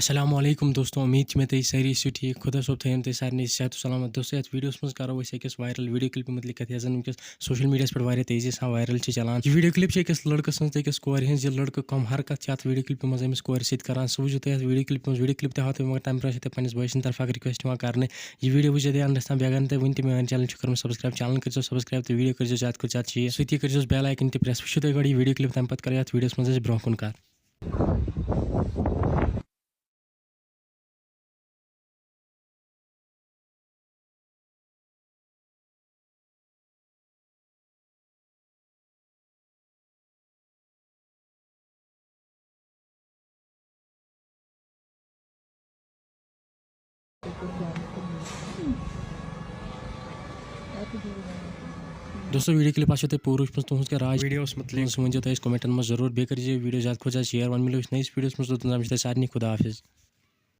अस्सलाम वालेकुम दोस्तों, उम्मीद में तई सारी सो ठीक खुदा सोब थन तई सारे सेहत सलामत दोस्तों। यह वीडियो मज करो अकिस वायरल वीडियो क्लिप मुतलिक कथ वनकस सोशल मीडिया पे तेजी सा वायरल चलान। यह वीडियो क्लिप अकिस लड़कस अकिस कोर हज लड़कं कम हरकत अत वीडियो क्लिप मज अमिस कोर सह सह वुचो तुम वीडियो क्लिप तक मगर तम पे पे बॉय सद तरफ रिक्वेस्ट कर यह वीडियो वुचो अंदस तम बेगन तो वन मे चैनल कर सब्सक्राइब चैनल कर सब्सक्राइब तो वीडियो कर ज्यादा खुद ज्यादा शेयर सह कर बेल आइकन तह प्रेस वो तुम गो वीडियो क्लिप तम पे कर वीडियोस मज ब्रोह कुन कर। दोस्तों वीडियो क्लिप आशो पूर तुम क्या राज वीडियो मतलब वन कमेंटन में जरूर बे कर वीडियो ज्यादा खुद ज्यादा शेयर वन मिलो नई वीडियो सारे खुदा हाफिज।